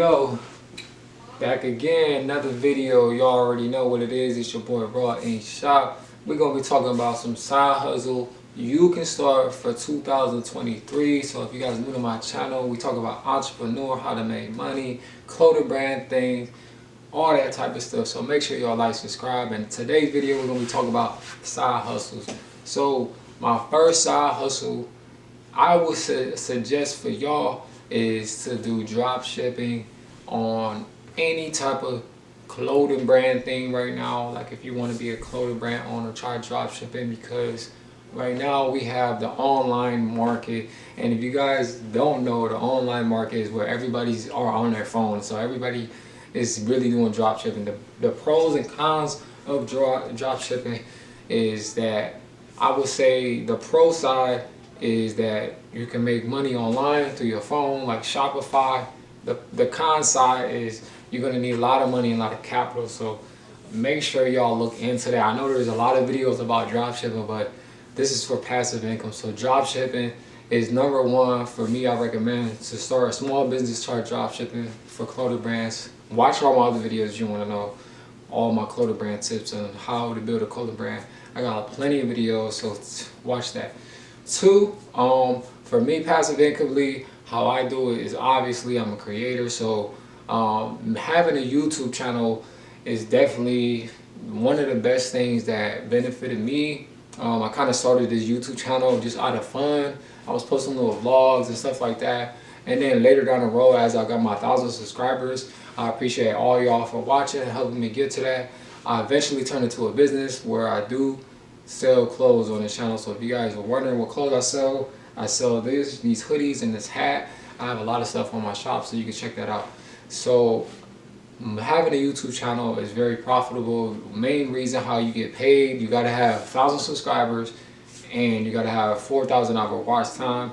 Yo, back again, another video. Y'all already know what it is. It's your boy Raw Ink Shop. We're gonna be talking about some side hustle you can start for 2023. So if you guys are new to my channel, we talk about entrepreneur, how to make money, clothing brand things, all that type of stuff. So make sure y'all like, subscribe. And today's video, we're gonna be talking about side hustles. So my first side hustle I would suggest for y'all is to do drop shipping on any type of clothing brand thing right now. Like if you want to be a clothing brand owner, try drop shipping, because right now we have the online market. And if you guys don't know, the online market is where everybody's are on their phone, so everybody is really doing drop shipping. The pros and cons of drop shipping is that I would say the pro side is that you can make money online through your phone, like Shopify. The con side is you're gonna need a lot of money and a lot of capital. So make sure y'all look into that. I know there's a lot of videos about drop shipping, but this is for passive income. So drop shipping is number one for me. I recommend to start a small business, start drop shipping for clothing brands. Watch all my other videos if you want to know all my clothing brand tips on how to build a clothing brand. I got plenty of videos, so watch that. Two, for me, passive income, how I do it is obviously I'm a creator, so having a YouTube channel is definitely one of the best things that benefited me. I kind of started this YouTube channel just out of fun. I was posting little vlogs and stuff like that, and then later down the road, as I got my 1,000 subscribers, I appreciate all y'all for watching and helping me get to that. I eventually turned into a business where I do sell clothes on this channel. So if you guys are wondering what clothes I sell these hoodies and this hat. I have a lot of stuff on my shop, so you can check that out. So having a YouTube channel is very profitable. Main reason how you get paid, you gotta have 1,000 subscribers and you gotta have 4,000 hour watch time,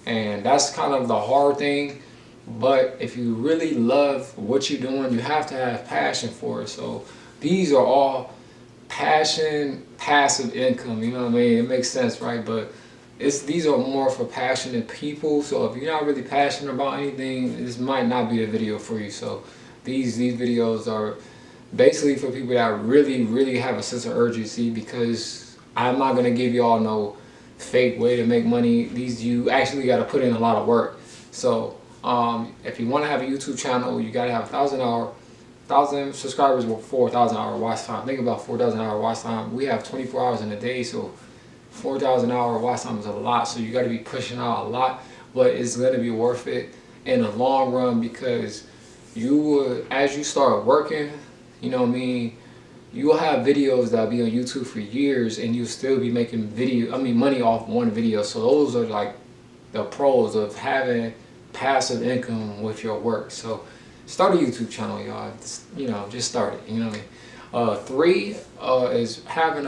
and that's kind of the hard thing. But if you really love what you're doing, you have to have passion for it. So these are all passion, passive income, you know what I mean? It makes sense, right? But these are more for passionate people. So if you're not really passionate about anything, this might not be the video for you. So these videos are basically for people that really have a sense of urgency, because I'm not gonna give y'all no fake way to make money. You actually got to put in a lot of work. So if you want to have a YouTube channel, you got to have 1,000 subscribers with 4,000 hour watch time. Think about 4,000 hour watch time. We have 24 hours in a day, so 4,000 hour watch time is a lot. So you got to be pushing out a lot, but it's going to be worth it in the long run, because you would, as you start working, you know what I mean, you will have videos that'll be on YouTube for years, and you'll still be making money off one video. So those are like the pros of having passive income with your work. So start a YouTube channel, y'all. Just start it. You know what I mean? Three is having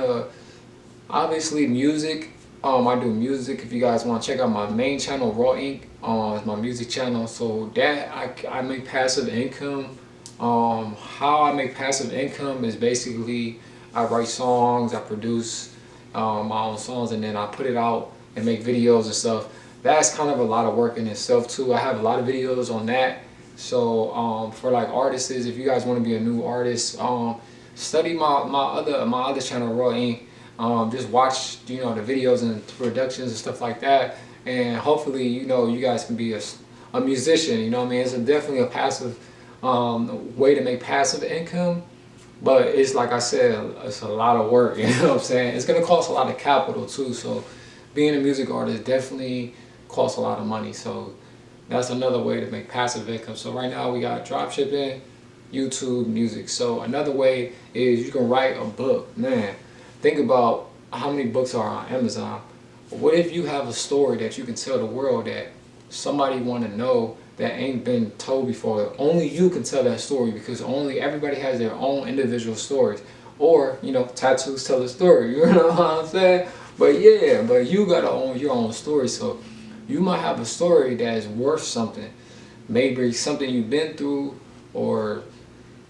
obviously music. I do music. If you guys want to check out my main channel, Raw Ink, is my music channel. So that I make passive income. How I make passive income is basically I write songs, I produce my own songs, and then I put it out and make videos and stuff. That's kind of a lot of work in itself too. I have a lot of videos on that. So for like artists, if you guys want to be a new artist, study my other channel, Raw Ink. Just watch the videos and productions and stuff like that, and hopefully you guys can be a musician. You know what I mean? It's definitely a passive way to make passive income, but it's like I said, it's a lot of work. You know what I'm saying? It's gonna cost a lot of capital too. So being a music artist definitely costs a lot of money. So that's another way to make passive income. So right now we got drop shipping, YouTube, music. So another way is you can write a book. Man, think about how many books are on Amazon. What if you have a story that you can tell the world that somebody want to know that ain't been told before? Only you can tell that story, because everybody has their own individual stories. Or tattoos tell a story. You know what I'm saying? But yeah, but you gotta own your own story. So you might have a story that is worth something. Maybe something you've been through, or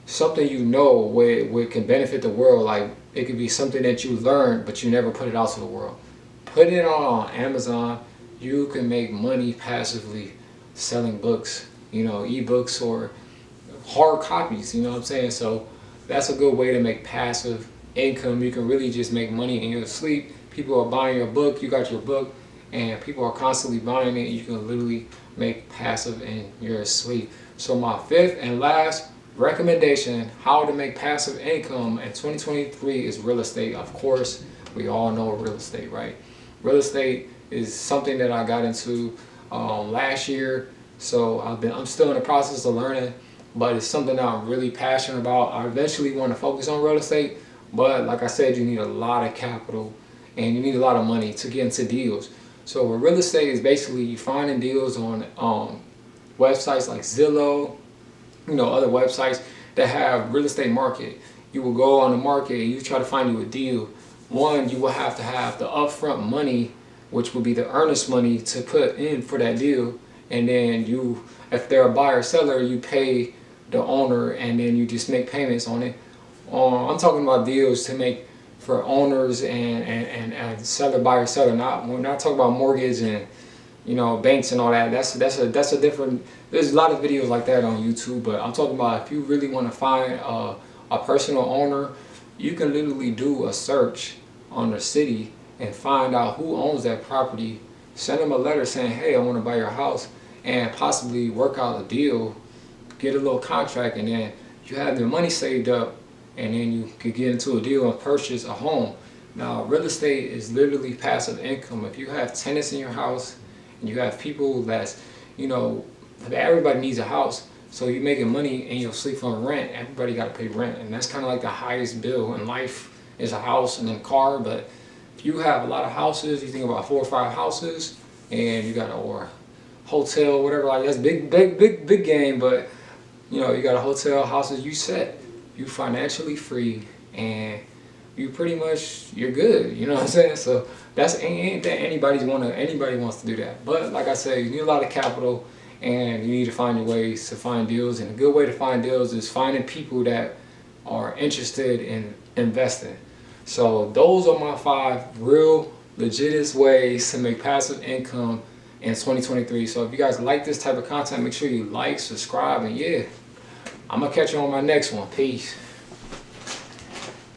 something where can benefit the world. Like it could be something that you learned but you never put it out to the world. Put it on Amazon. You can make money passively selling books, ebooks, or hard copies, you know what I'm saying? So that's a good way to make passive income. You can really just make money in your sleep. People are buying your book, you got your book, and people are constantly buying it. You can literally make passive in your sleep. So my fifth and last recommendation, how to make passive income in 2023, is real estate. Of course, we all know real estate, right? Real estate is something that I got into last year. So I'm still in the process of learning, but it's something that I'm really passionate about. I eventually want to focus on real estate, but like I said, you need a lot of capital and you need a lot of money to get into deals. So real estate is basically you finding deals on websites like Zillow, other websites that have real estate market. You will go on the market and you try to find you a deal. One, you will have to have the upfront money, which will be the earnest money to put in for that deal. And then if they're a buyer or seller, you pay the owner and then you just make payments on it. I'm talking about deals to make for owners and seller, buyer, seller. We're not talking about mortgage and banks and all that. That's a different. There's a lot of videos like that on YouTube, but I'm talking about if you really want to find a personal owner, you can literally do a search on the city and find out who owns that property. Send them a letter saying, hey, I want to buy your house, and possibly work out a deal, get a little contract, and then you have the money saved up, and then you could get into a deal and purchase a home. Now, real estate is literally passive income. If you have tenants in your house and you have people that's, everybody needs a house, so you're making money and you'll sleep on rent. Everybody got to pay rent, and that's kind of like the highest bill in life is a house and then a car. But if you have a lot of houses, you think about 4 or 5 houses, and you got a hotel, whatever, like that's big game. But you got a hotel, houses, you financially free, and you're good. You know what I'm saying? So that's ain't that anybody wants to do that. But like I said, you need a lot of capital, and you need to find your ways to find deals. And a good way to find deals is finding people that are interested in investing. So those are my 5 real legit ways to make passive income in 2023. So if you guys like this type of content, make sure you like, subscribe, and yeah, I'm gonna catch you on my next one. Peace.